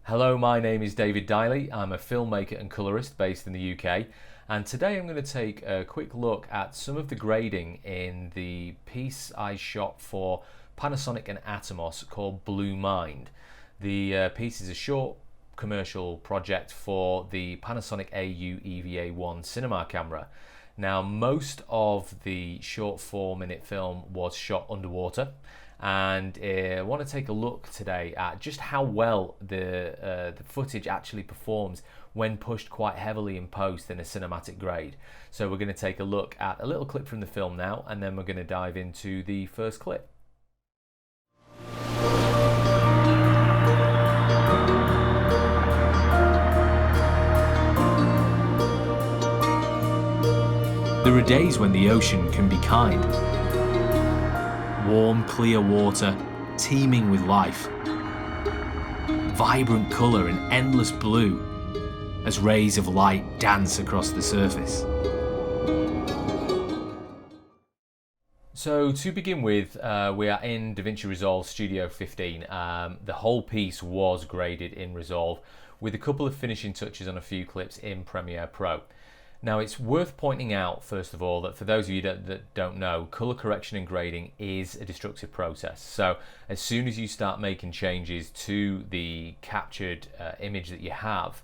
Hello, my name is David Diley. I'm a filmmaker and colorist based in the UK, and today I'm going to take a quick look at some of the grading in the piece I shot for Panasonic and Atomos called Blue Mind. The piece is a short commercial project for the Panasonic AU EVA1 cinema camera. Now, most of the short 4-minute film was shot underwater, and I want to take a look today at just how well the footage actually performs when pushed quite heavily in post in a cinematic grade. So we're going to take a look at a little clip from the film now, and then we're going to dive into the first clip. There are days when the ocean can be kind. Warm, clear water, teeming with life. Vibrant colour and endless blue as rays of light dance across the surface. So to begin with, we are in Davinci Resolve Studio 15. The whole piece was graded in Resolve with a couple of finishing touches on a few clips in Premiere Pro. Now, it's worth pointing out, first of all, that for those of you that don't know, colour correction and grading is a destructive process. So as soon as you start making changes to the captured image that you have,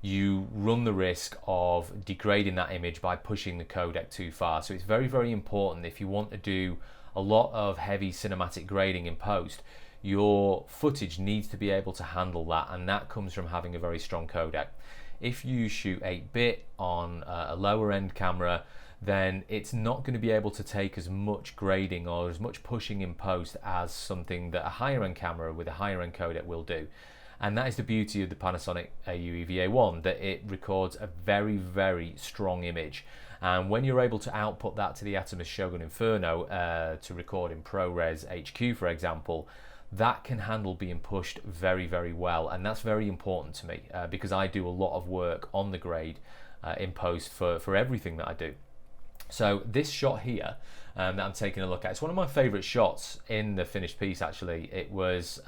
you run the risk of degrading that image by pushing the codec too far. So it's very, very important, if you want to do a lot of heavy cinematic grading in post, your footage needs to be able to handle that, and that comes from having a very strong codec. If you shoot 8-bit on a lower end camera, then it's not going to be able to take as much grading or as much pushing in post as something that a higher end camera with a higher end codec will do. And that is the beauty of the Panasonic AU EVA1, that it records a very, very strong image. And when you're able to output that to the Atomos Shogun Inferno to record in ProRes HQ, for example, that can handle being pushed very, very well, and that's very important to me because I do a lot of work on the grade in post for everything that I do. So this shot here that I'm taking a look at, it's one of my favourite shots in the finished piece actually. It was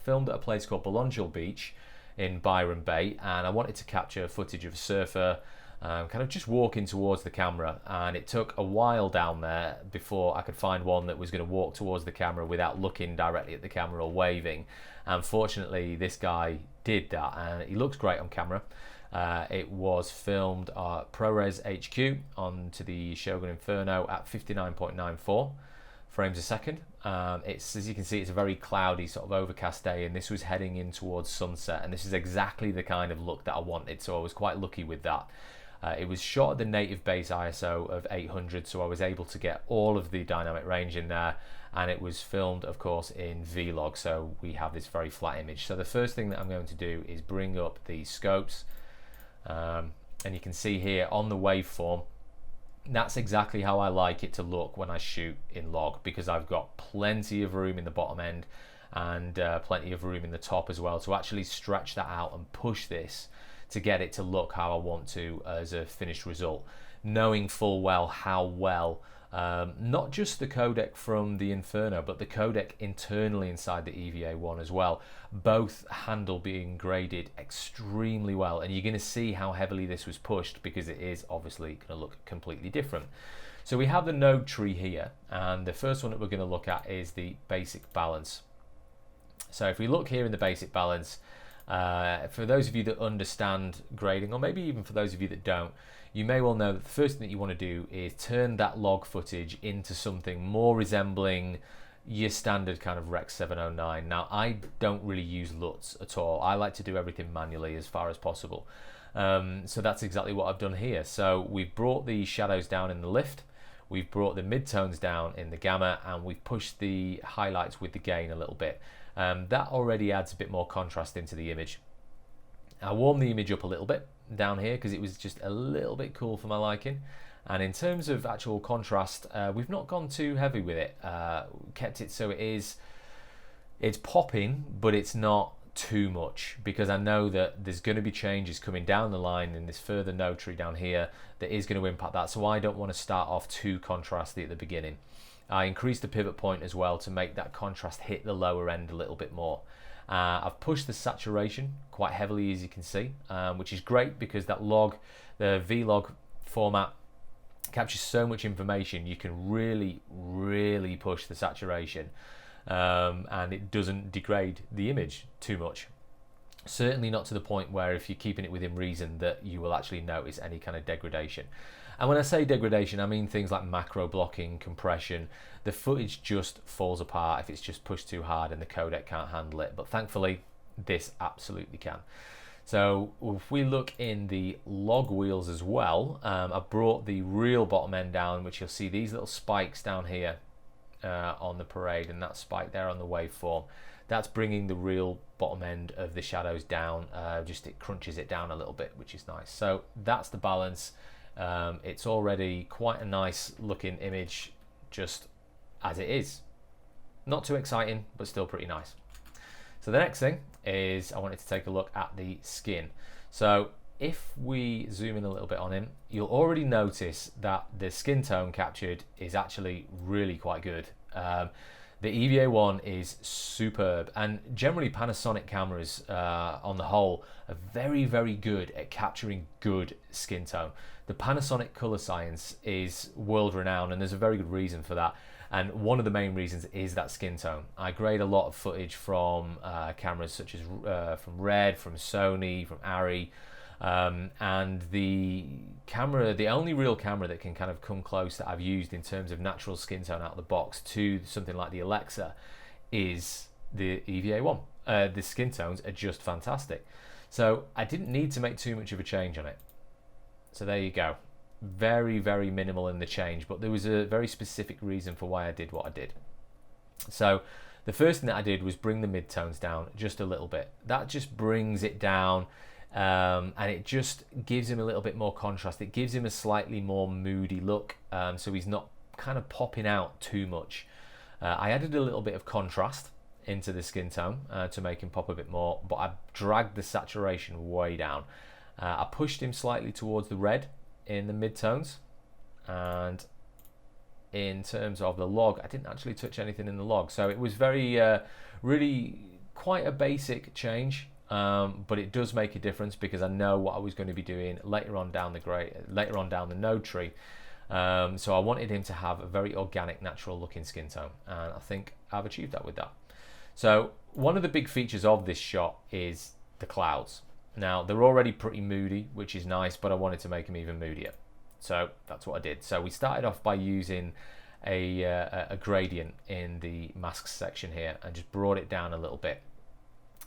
filmed at a place called Belongil Beach in Byron Bay, and I wanted to capture footage of a surfer kind of just walking towards the camera, and it took a while down there before I could find one that was going to walk towards the camera without looking directly at the camera or waving. And fortunately this guy did that, and he looks great on camera. It was filmed at ProRes HQ onto the Shogun Inferno at 59.94 frames a second. It's, as you can see, it's a very cloudy, sort of overcast day, and this was heading in towards sunset, and this is exactly the kind of look that I wanted, so I was quite lucky with that. It was shot at the native base ISO of 800, so I was able to get all of the dynamic range in there, and it was filmed, of course, in V-Log, so we have this very flat image. So the first thing that I'm going to do is bring up the scopes, and you can see here on the waveform, that's exactly how I like it to look when I shoot in log, because I've got plenty of room in the bottom end and plenty of room in the top as well to actually stretch that out and push this to get it to look how I want to as a finished result, knowing full well how well not just the codec from the Inferno, but the codec internally inside the EVA1 as well, both handle being graded extremely well. And you're going to see how heavily this was pushed, because it is obviously going to look completely different. So we have the node tree here, and the first one that we're going to look at is the basic balance. So if we look here in the basic balance, for those of you that understand grading, or maybe even for those of you that don't, you may well know that the first thing that you want to do is turn that log footage into something more resembling your standard kind of Rec 709. Now, I don't really use LUTs at all. I like to do everything manually as far as possible. So that's exactly what I've done here. So we've brought the shadows down in the lift, we've brought the midtones down in the gamma, and we've pushed the highlights with the gain a little bit. That already adds a bit more contrast into the image. I warmed the image up a little bit down here because it was just a little bit cool for my liking. And in terms of actual contrast, we've not gone too heavy with it. Kept it so it's popping, but it's not too much, because I know that there's going to be changes coming down the line in this further node tree down here that is going to impact that. So I don't want to start off too contrasty at the beginning. I increased the pivot point as well to make that contrast hit the lower end a little bit more. I've pushed the saturation quite heavily, as you can see, which is great because that log, the vlog format, captures so much information. You can really push the saturation, and it doesn't degrade the image too much. Certainly not to the point where, if you're keeping it within reason, that you will actually notice any kind of degradation. And when I say degradation, I mean things like macro blocking, compression. The footage just falls apart if it's just pushed too hard and the codec can't handle it. But thankfully, this absolutely can. So if we look in the log wheels as well, I've brought the real bottom end down, which you'll see these little spikes down here on the parade, and that spike there on the waveform. That's bringing the real bottom end of the shadows down. Just it crunches it down a little bit, which is nice. So that's the balance. It's already quite a nice looking image just as it is. Not too exciting, but still pretty nice. So the next thing is I wanted to take a look at the skin. So if we zoom in a little bit on him, you'll already notice that the skin tone captured is actually really quite good. The EVA one is superb, and generally Panasonic cameras on the whole are very good at capturing good skin tone. The Panasonic color science is world renowned, and there's a very good reason for that. And one of the main reasons is that skin tone. I grade a lot of footage from cameras such as from Red, from Sony, from Arri, and the only real camera that can kind of come close that I've used in terms of natural skin tone out of the box to something like the Alexa is the EVA one. The skin tones are just fantastic. So I didn't need to make too much of a change on it. So there you go. Very minimal in the change, but there was a very specific reason for why I did what I did. So the first thing that I did was bring the midtones down just a little bit. That just brings it down, and it just gives him a little bit more contrast. It gives him a slightly more moody look, so he's not kind of popping out too much. I added a little bit of contrast into the skin tone to make him pop a bit more, but I dragged the saturation way down. I pushed him slightly towards the red in the midtones, and in terms of the log, I didn't actually touch anything in the log, so it was very really quite a basic change, but it does make a difference because I know what I was going to be doing later on down the node tree. So I wanted him to have a very organic, natural looking skin tone, and I think I've achieved that with that. So one of the big features of this shot is the clouds. Now, they're already pretty moody, which is nice, but I wanted to make them even moodier. So that's what I did. So we started off by using a gradient in the masks section here and just brought it down a little bit.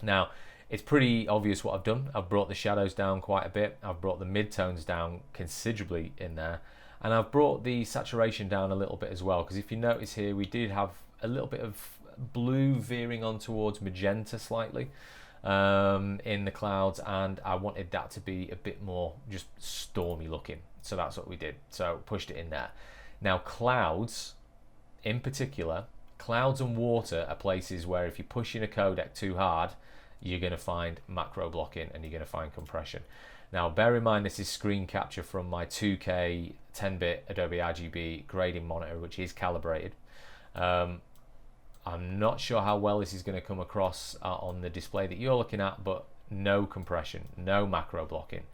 Now, it's pretty obvious what I've done. I've brought the shadows down quite a bit. I've brought the midtones down considerably in there. And I've brought the saturation down a little bit as well, because if you notice here, we did have a little bit of blue veering on towards magenta slightly in the clouds, and I wanted that to be a bit more just stormy looking, so that's what we did. So pushed it in there. Now clouds in particular, clouds and water are places where if you're pushing a codec too hard, you're going to find macro blocking and you're going to find compression. Now bear in mind this is screen capture from my 2K 10-bit Adobe RGB grading monitor, which is calibrated. I'm not sure how well this is going to come across on the display that you're looking at, but no compression, no macro blocking,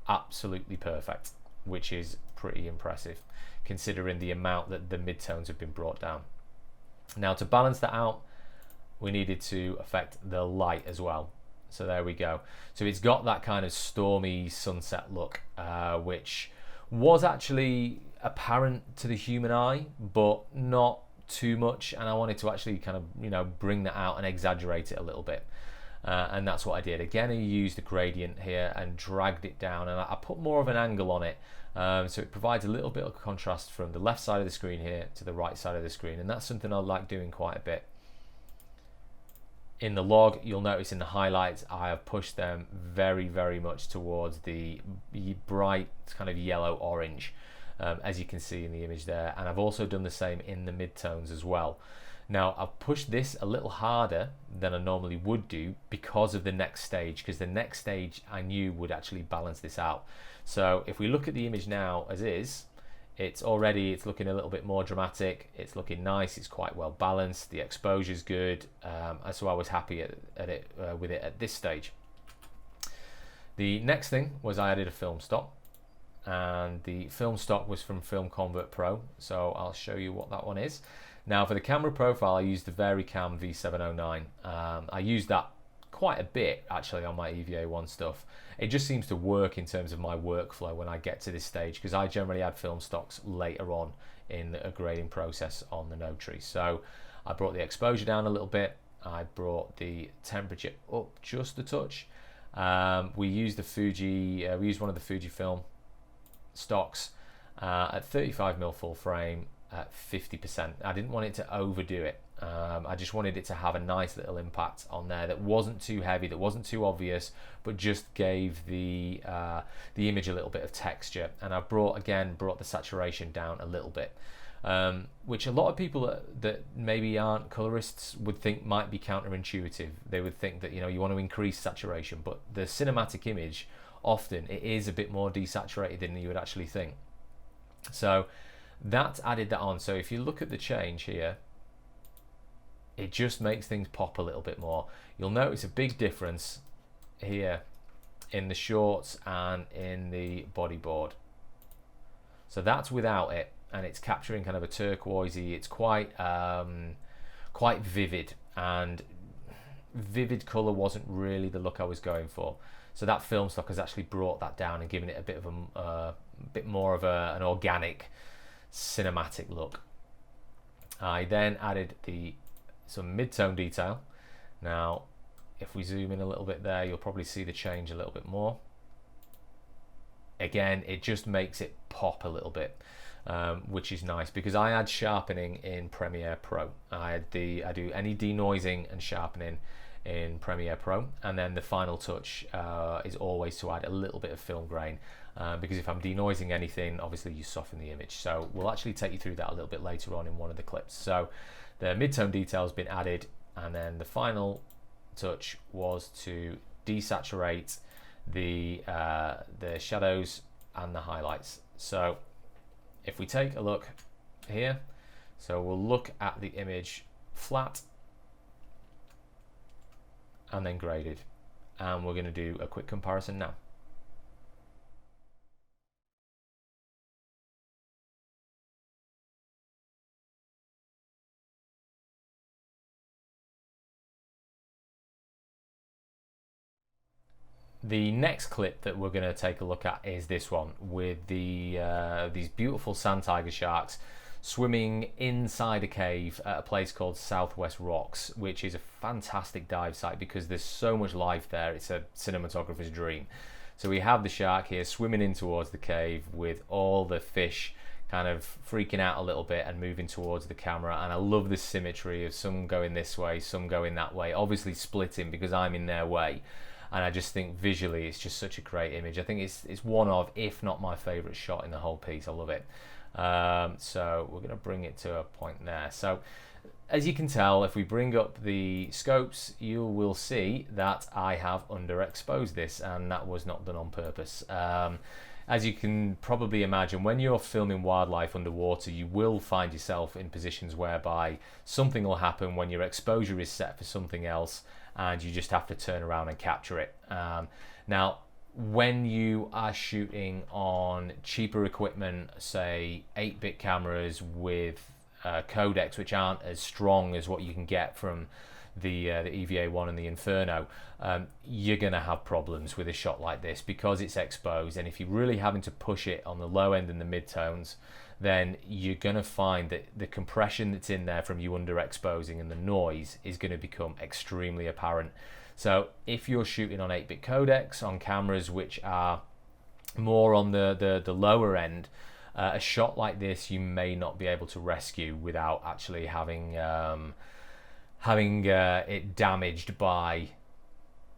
absolutely perfect, which is pretty impressive considering the amount that the midtones have been brought down. Now to balance that out, we needed to affect the light as well. So there we go. So it's got that kind of stormy sunset look, which was actually apparent to the human eye, but not too much, and I wanted to actually kind of, you know, bring that out and exaggerate it a little bit, and that's what I did. Again, I used the gradient here and dragged it down, and I put more of an angle on it, so it provides a little bit of contrast from the left side of the screen here to the right side of the screen, and that's something I like doing quite a bit. In the log, you'll notice in the highlights I have pushed them very much towards the bright kind of yellow orange, as you can see in the image there, and I've also done the same in the midtones as well. Now I've pushed this a little harder than I normally would do because of the next stage, because the next stage I knew would actually balance this out. So if we look at the image now as is, it's looking a little bit more dramatic, it's looking nice, it's quite well balanced, the exposure's good, so I was happy with it at this stage. The next thing was I added a film stock, and the film stock was from Film Convert Pro, so I'll show you what that one is. Now for the camera profile, I used the VariCam V709. I used that quite a bit actually on my EVA1 stuff. It just seems to work in terms of my workflow when I get to this stage, because I generally add film stocks later on in a grading process on the Notary. So I brought the exposure down a little bit, I brought the temperature up just a touch. We used one of the Fujifilm stocks at 35mm full frame at 50%. I didn't want it to overdo it. I just wanted it to have a nice little impact on there that wasn't too heavy, that wasn't too obvious, but just gave the image a little bit of texture. And I brought the saturation down a little bit, which a lot of people that maybe aren't colorists would think might be counterintuitive. They would think that, you want to increase saturation, but the cinematic image, often it is a bit more desaturated than you would actually think. So that added that on. So if you look at the change here, it just makes things pop a little bit more. You'll notice a big difference here in the shorts and in the bodyboard. So that's without it, and it's capturing kind of a turquoisey. It's quite vivid, and vivid color wasn't really the look I was going for. So that film stock has actually brought that down and given it a bit of a bit more of an organic cinematic look. I then added some mid-tone detail. Now if we zoom in a little bit there, you'll probably see the change a little bit more. Again, it just makes it pop a little bit, which is nice, because I add sharpening in Premiere Pro. I do any denoising and sharpening in Premiere Pro, and then the final touch is always to add a little bit of film grain, because if I'm denoising anything, obviously you soften the image. So we'll actually take you through that a little bit later on in one of the clips. So the mid-tone detail has been added, and then the final touch was to desaturate the shadows and the highlights. So if we take a look here, so we'll look at the image flat and then graded, and we're going to do a quick comparison now. The next clip that we're going to take a look at is this one with these beautiful sand tiger sharks swimming inside a cave at a place called Southwest Rocks, which is a fantastic dive site because there's so much life there. It's a cinematographer's dream. So we have the shark here swimming in towards the cave with all the fish kind of freaking out a little bit and moving towards the camera, and I love the symmetry of some going this way, some going that way, obviously splitting because I'm in their way. And I just think visually it's just such a great image. I think it's one of, if not my favorite shot in the whole piece. I love it. So we're going to bring it to a point there. So as you can tell, if we bring up the scopes, you will see that I have underexposed this, and that was not done on purpose. As you can probably imagine, when you're filming wildlife underwater, you will find yourself in positions whereby something will happen when your exposure is set for something else, and you just have to turn around and capture it. Now, when you are shooting on cheaper equipment, say 8-bit cameras with codecs which aren't as strong as what you can get from the EVA1 and the Inferno, you're going to have problems with a shot like this because it's exposed, and if you're really having to push it on the low end and the mid-tones, then you're going to find that the compression that's in there from you underexposing and the noise is going to become extremely apparent. So if you're shooting on 8-bit codecs, on cameras which are more on the lower end, a shot like this you may not be able to rescue without actually having it damaged by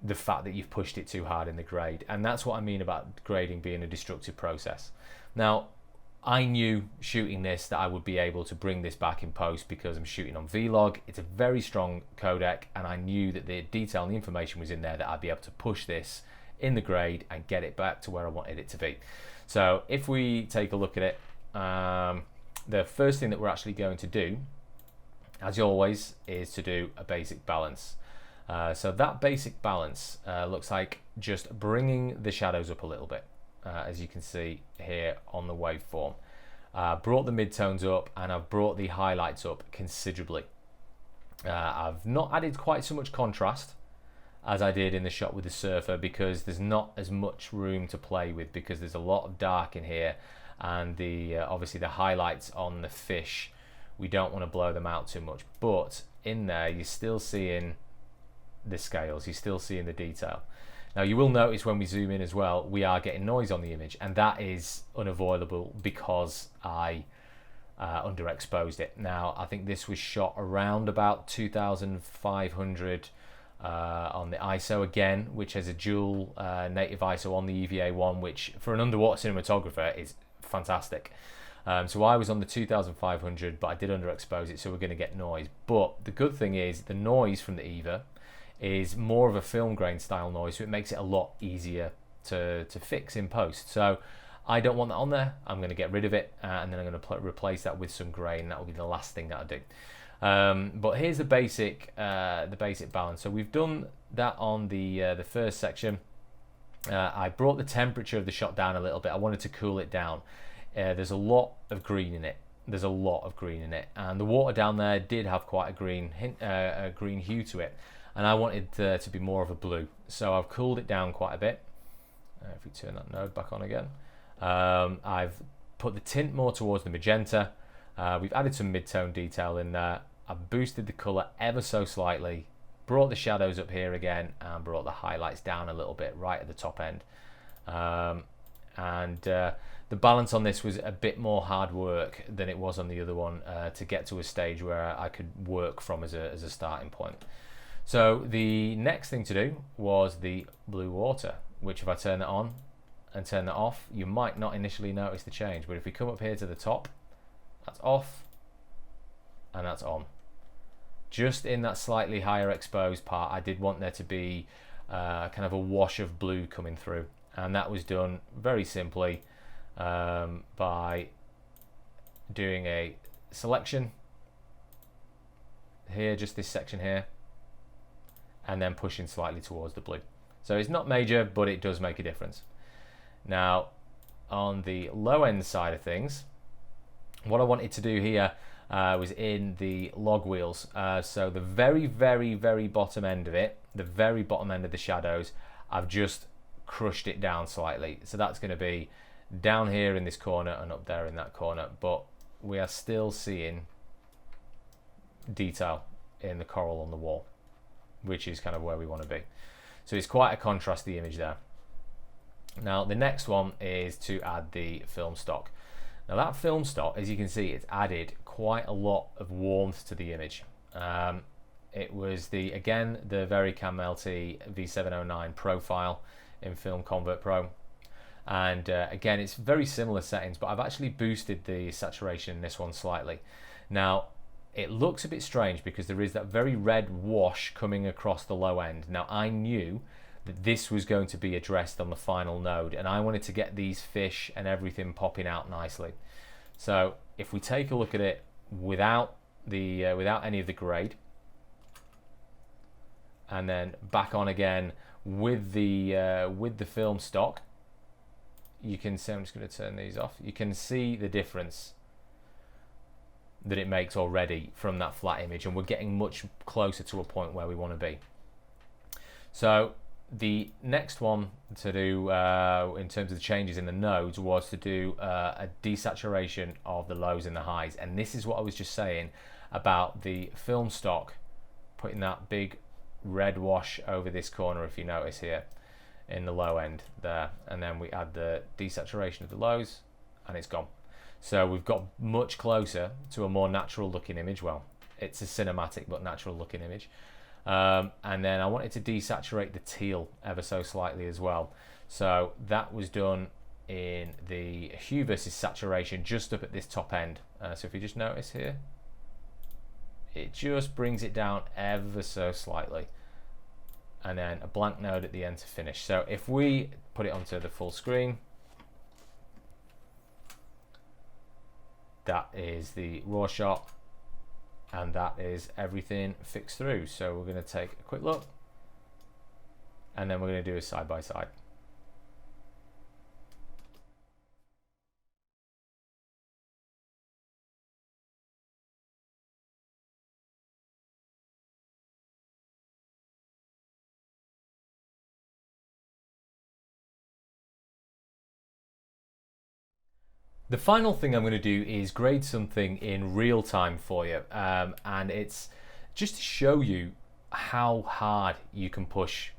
the fact that you've pushed it too hard in the grade. And that's what I mean about grading being a destructive process. Now, I knew shooting this that I would be able to bring this back in post because I'm shooting on Vlog. It's a very strong codec, and I knew that the detail and the information was in there that I'd be able to push this in the grade and get it back to where I wanted it to be. So if we take a look at it, the first thing that we're actually going to do, as always, is to do a basic balance. So that basic balance looks like just bringing the shadows up a little bit, as you can see here on the waveform. Brought the midtones up, and I've brought the highlights up considerably. I've not added quite so much contrast as I did in the shot with the surfer, because there's not as much room to play with, because there's a lot of dark in here, and the obviously the highlights on the fish, we don't want to blow them out too much. But in there you're still seeing the scales, you're still seeing the detail. Now you will notice when we zoom in as well, we are getting noise on the image, and that is unavoidable because I underexposed it. Now I think this was shot around about 2500 on the ISO again, which has a dual native ISO on the EVA one, which for an underwater cinematographer is fantastic. So I was on the 2500, but I did underexpose it, so we're going to get noise. But the good thing is the noise from the EVA is more of a film grain style noise, so it makes it a lot easier to fix in post. So I don't want that on there. I'm going to get rid of it, and then I'm going to replace that with some grain. That will be the last thing that I do. But here's the basic balance. So we've done that on the first section. I brought the temperature of the shot down a little bit. I wanted to cool it down. There's a lot of green in it. And the water down there did have quite a green hue to it, and I wanted to be more of a blue. So I've cooled it down quite a bit. If we turn that node back on again, I've put the tint more towards the magenta. We've added some mid-tone detail in there. I've boosted the colour ever so slightly, brought the shadows up here again, and brought the highlights down a little bit right at the top end. The balance on this was a bit more hard work than it was on the other one, to get to a stage where I could work from as a starting point. So the next thing to do was the blue water, which if I turn that on and turn that off, you might not initially notice the change, but if we come up here to the top, that's off and that's on. Just in that slightly higher exposed part, I did want there to be kind of a wash of blue coming through, and that was done very simply by doing a selection here, just this section here, and then pushing slightly towards the blue. So it's not major, but it does make a difference. Now on the low end side of things, what I wanted to do here was in the log wheels. So the very bottom end of it, the very bottom end of the shadows, I've just crushed it down slightly. So that's going to be down here in this corner and up there in that corner, but we are still seeing detail in the coral on the wall, which is kind of where we want to be. So it's quite a contrasty image there. Now the next one is to add the film stock. Now that film stock, as you can see, it's added quite a lot of warmth to the image. It was the very LT V709 profile in Film Convert Pro, and again it's very similar settings, but I've actually boosted the saturation in this one slightly. Now it looks a bit strange because there is that very red wash coming across the low end. Now I knew that this was going to be addressed on the final node, and I wanted to get these fish and everything popping out nicely. So if we take a look at it without any of the grade, and then back on again with the film stock, you can see, I'm just going to turn these off, you can see the difference that it makes already from that flat image, and we're getting much closer to a point where we want to be. So the next one to do in terms of the changes in the nodes was to do a desaturation of the lows and the highs, and this is what I was just saying about the film stock putting that big red wash over this corner, if you notice here in the low end there, and then we add the desaturation of the lows and it's gone. So we've got much closer to a more natural looking image. Well, it's a cinematic but natural looking image. And then I wanted to desaturate the teal ever so slightly as well. So that was done in the hue versus saturation just up at this top end. So if you just notice here, it just brings it down ever so slightly. And then a blank node at the end to finish. So if we put it onto the full screen, that is the raw shot, and that is everything fixed through. So we're going to take a quick look, and then we're going to do a side by side. The final thing I'm going to do is grade something in real time for you, and it's just to show you how hard you can push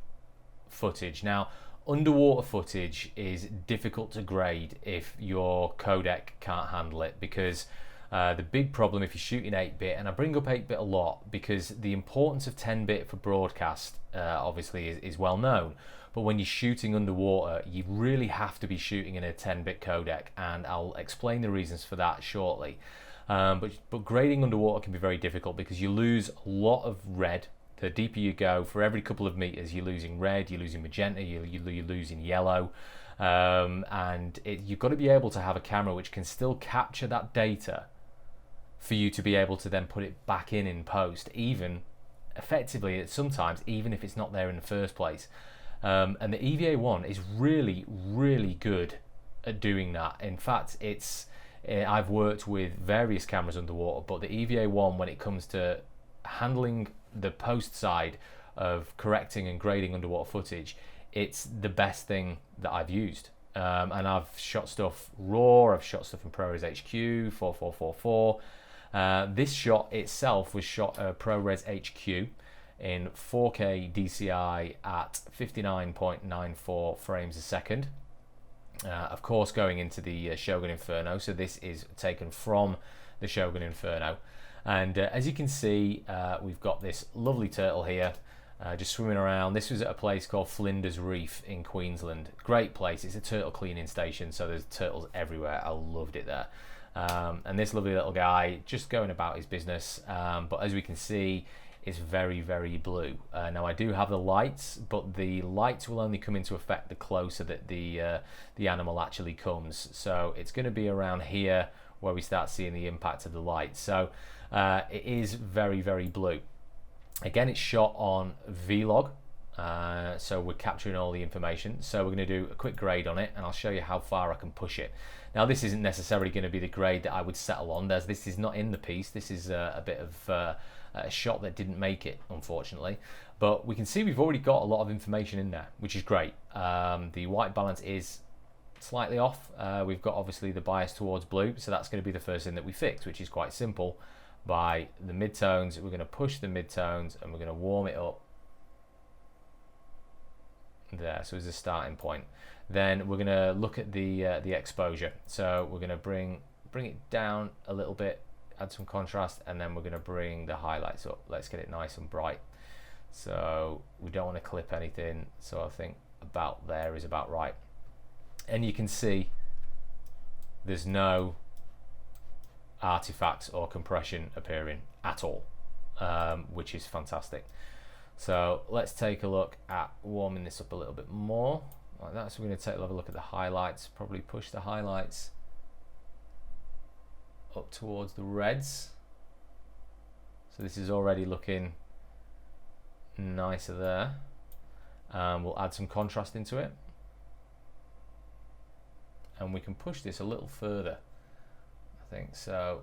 footage. Now, underwater footage is difficult to grade if your codec can't handle it, because the big problem if you're shooting 8-bit, and I bring up 8-bit a lot because the importance of 10-bit for broadcast obviously is well known, but when you're shooting underwater you really have to be shooting in a 10-bit codec, and I'll explain the reasons for that shortly. But grading underwater can be very difficult because you lose a lot of red. The deeper you go, for every couple of meters you're losing red, you're losing magenta, you're losing yellow, and you've got to be able to have a camera which can still capture that data for you to be able to then put it back in post, even effectively sometimes even if it's not there in the first place. And the EVA1 is really good at doing that. In fact, I've worked with various cameras underwater, but the EVA1, when it comes to handling the post side of correcting and grading underwater footage, it's the best thing that I've used. And I've shot stuff raw, I've shot stuff in ProRes HQ 4444. This shot itself was shot ProRes HQ in 4K DCI at 59.94 frames a second. Of course, going into the Shogun Inferno, so this is taken from the Shogun Inferno. And as you can see, we've got this lovely turtle here just swimming around. This was at a place called Flinders Reef in Queensland. Great place. It's a turtle cleaning station, so there's turtles everywhere. I loved it there. And this lovely little guy just going about his business, but as we can see, it's very blue. Now I do have the lights, but the lights will only come into effect the closer that the animal actually comes. So it's going to be around here where we start seeing the impact of the light. So it is very blue. Again, it's shot on Vlog, so we're capturing all the information. So we're going to do a quick grade on it, and I'll show you how far I can push it. Now, this isn't necessarily going to be the grade that I would settle on. This is not in the piece. This is a bit of a shot that didn't make it, unfortunately. But we can see we've already got a lot of information in there, which is great. The white balance is slightly off. We've got obviously the bias towards blue, so that's going to be the first thing that we fix, which is quite simple. By the midtones, we're going to push the midtones and we're going to warm it up there, so as a starting point. Then we're going to look at the exposure. So we're going to bring it down a little bit, add some contrast, and then we're going to bring the highlights up. Let's get it nice and bright. So we don't want to clip anything, so I think about there is about right. And you can see there's no artifacts or compression appearing at all, which is fantastic. So let's take a look at warming this up a little bit more like that. So we're going to take a look at the highlights, probably push the highlights up towards the reds. So this is already looking nicer there. We'll add some contrast into it, and we can push this a little further, I think. So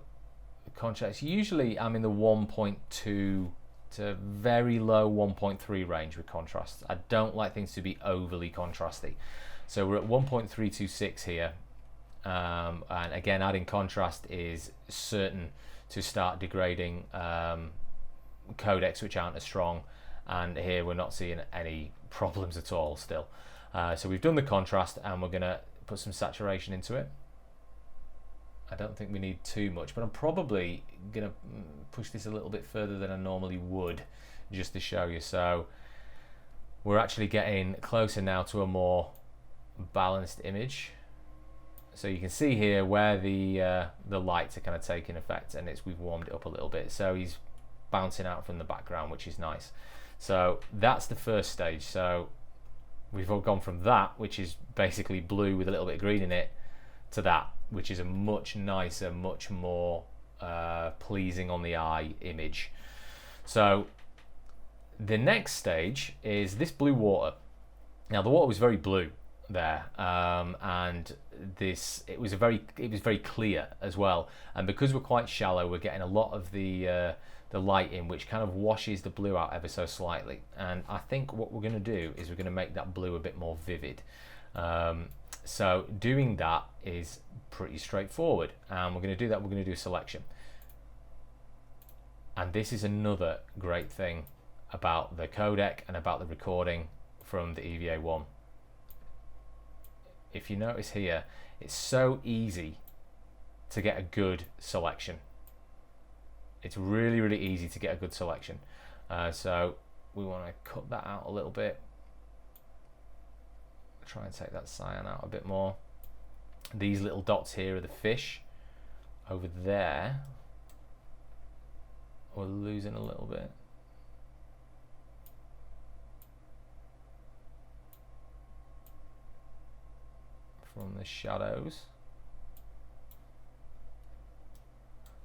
the contrast, usually I'm in the 1.2 to very low 1.3 range with contrast. I don't like things to be overly contrasty. So we're at 1.326 here, and again, adding contrast is certain to start degrading codecs which aren't as strong, and here we're not seeing any problems at all still. So we've done the contrast, and we're going to put some saturation into it. I don't think we need too much, but I'm probably going to push this a little bit further than I normally would, just to show you. So we're actually getting closer now to a more balanced image. So you can see here where the lights are kind of taking effect, and we've warmed it up a little bit. So he's bouncing out from the background, which is nice. So that's the first stage. So we've all gone from that, which is basically blue with a little bit of green in it, to that. which is a much nicer, much more pleasing on the eye image. So the next stage is this blue water. Now the water was very blue there, and it was very clear as well. And because we're quite shallow, we're getting a lot of the light in, which kind of washes the blue out ever so slightly. And I think what we're going to do is we're going to make that blue a bit more vivid. So doing that is pretty straightforward, and we're going to do that. We're going to do a selection. And this is another great thing about the codec and about the recording from the EVA1. If you notice here, it's so easy to get a good selection. It's really, really easy to get a good selection. So we want to cut that out a little bit. Try and take that cyan out a bit more. These little dots here are the fish. Over there, we're losing a little bit. From the shadows.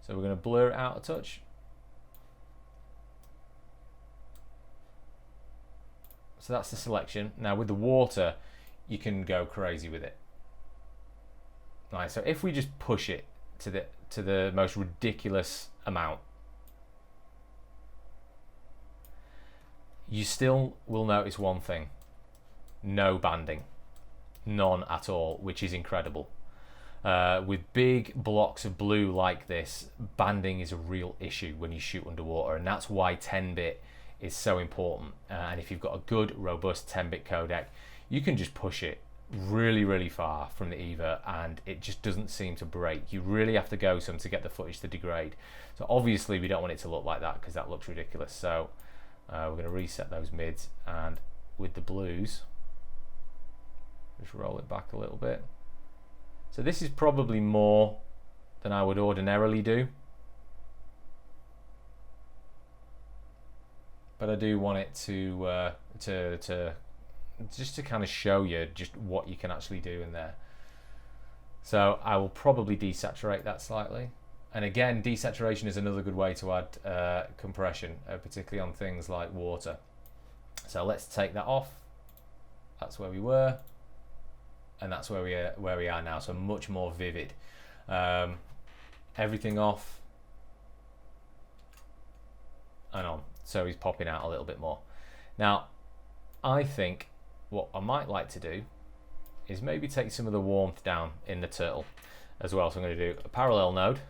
So we're going to blur it out a touch. So that's the selection. Now with the water, you can go crazy with it. Right, so if we just push it to the most ridiculous amount, you still will notice one thing: no banding, none at all, which is incredible. With big blocks of blue like this, banding is a real issue when you shoot underwater, and that's why 10-bit is so important. And if you've got a good, robust 10-bit codec, you can just push it really, really far from the EVA, and it just doesn't seem to break. You really have to go some to get the footage to degrade. So obviously we don't want it to look like that, because that looks ridiculous. So we're going to reset those mids, and with the blues, just roll it back a little bit. So this is probably more than I would ordinarily do, but I do want it to just to kind of show you just what you can actually do in there. So I will probably desaturate that slightly. And again, desaturation is another good way to add compression, particularly on things like water. So let's take that off. That's where we were, and that's where we are now. So much more vivid. Everything off and on. So he's popping out a little bit more. Now, I think what I might like to do is maybe take some of the warmth down in the turtle as well. So I'm going to do a parallel node,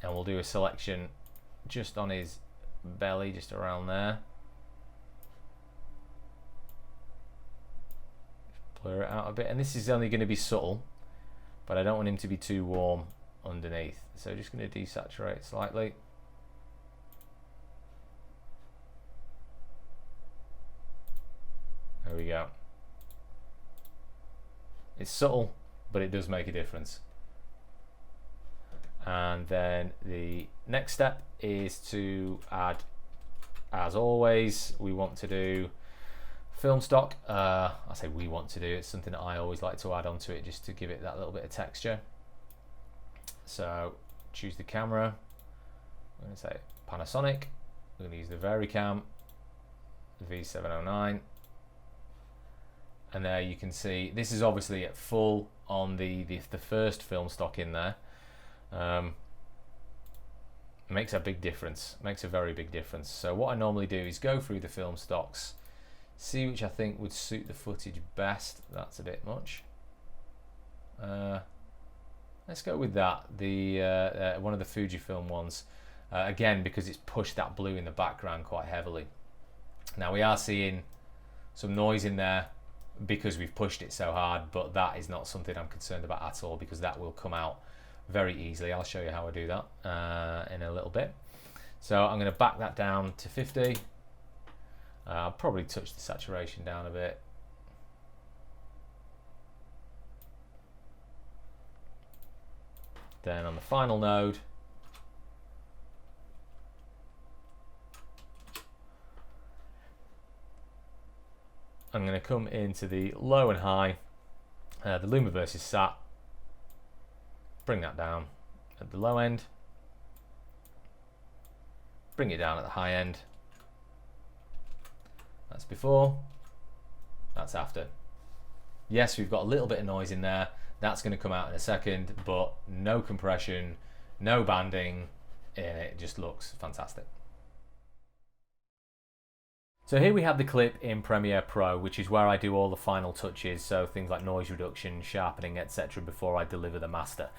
and we'll do a selection just on his belly, just around there. Just blur it out a bit, and this is only going to be subtle, but I don't want him to be too warm underneath. So just going to desaturate slightly. There we go. It's subtle, but it does make a difference. And then the next step is to add, as always, we want to do film stock. I say we want to do, it's something that I always like to add onto it just to give it that little bit of texture. So choose the camera. I'm going to say Panasonic. We're going to use the Varicam, the V709. And there you can see, this is obviously at full on the first film stock in there. Makes a big difference, makes a very big difference. So what I normally do is go through the film stocks, see which I think would suit the footage best. That's a bit much. Let's go with that, the one of the Fujifilm ones, again because it's pushed that blue in the background quite heavily. Now we are seeing some noise in there because we've pushed it so hard, but that is not something I'm concerned about at all, because that will come out very easily. I'll show you how I do that in a little bit. So I'm going to back that down to 50. I'll probably touch the saturation down a bit. Then on the final node, I'm going to come into the low and high. The Luma versus Sat, bring that down at the low end, bring it down at the high end. That's before, that's after. Yes, we've got a little bit of noise in there. That's going to come out in a second, but no compression, no banding. It just looks fantastic. So here we have the clip in Premiere Pro, which is where I do all the final touches, so things like noise reduction, sharpening, etc. before I deliver the master.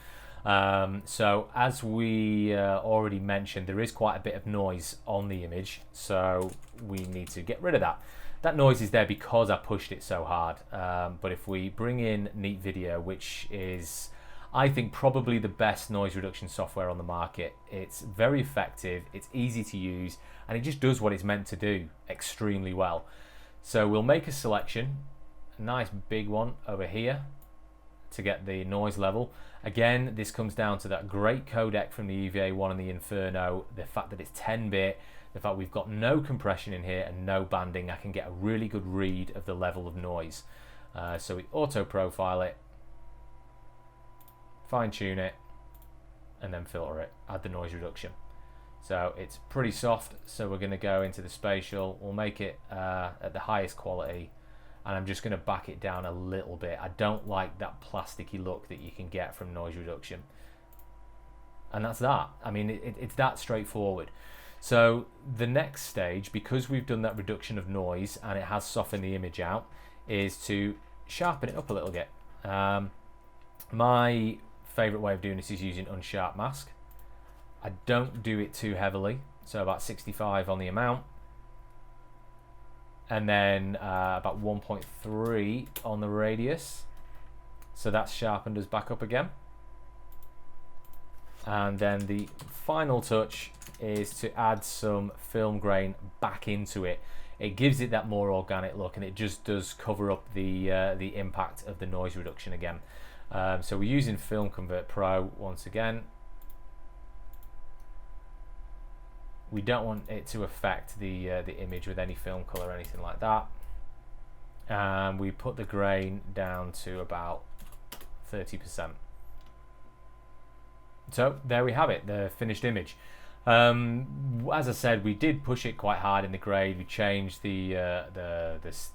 So as we already mentioned, there is quite a bit of noise on the image, so we need to get rid of that. That noise is there because I pushed it so hard, but if we bring in Neat Video, which is, I think, probably the best noise reduction software on the market. It's very effective, it's easy to use, and it just does what it's meant to do extremely well. So we'll make a selection, a nice big one over here to get the noise level. Again, this comes down to that great codec from the EVA1 and the Inferno, the fact that it's 10-bit, the fact we've got no compression in here and no banding. I can get a really good read of the level of noise. So we auto profile it, fine tune it, and then filter it, add the noise reduction. So it's pretty soft, so we're going to go into the spatial, we'll make it at the highest quality, and I'm just going to back it down a little bit. I don't like that plasticky look that you can get from noise reduction. And that's that. I mean, it's that straightforward. So the next stage, because we've done that reduction of noise and it has softened the image out, is to sharpen it up a little bit. My favorite way of doing this is using unsharp mask. I don't do it too heavily, so about 65 on the amount, and then about 1.3 on the radius, so that's sharpened us back up again. And then the final touch is to add some film grain back into it. It gives it that more organic look, and it just does cover up the impact of the noise reduction again. So we're using Film Convert Pro once again. We don't want it to affect the image with any film color or anything like that. And we put the grain down to about 30%. So there we have it, the finished image. As I said, we did push it quite hard in the grade. We changed the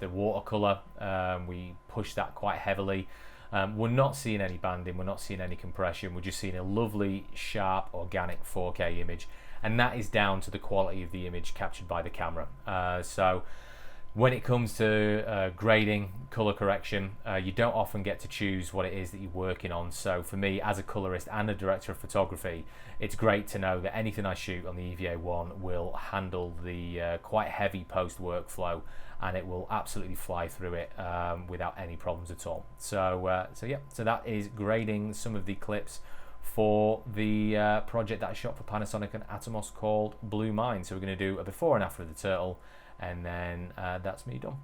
watercolor. We pushed that quite heavily. We're not seeing any banding, we're not seeing any compression, we're just seeing a lovely, sharp, organic 4K image, and that is down to the quality of the image captured by the camera. So when it comes to grading, color correction, you don't often get to choose what it is that you're working on. So for me, as a colorist and a director of photography, it's great to know that anything I shoot on the EVA1 will handle the quite heavy post workflow, and it will absolutely fly through it without any problems at all. So yeah, so that is grading some of the clips for the project that I shot for Panasonic and Atomos called Blue Mine. So we're going to do a before and after of the turtle, and then that's me done.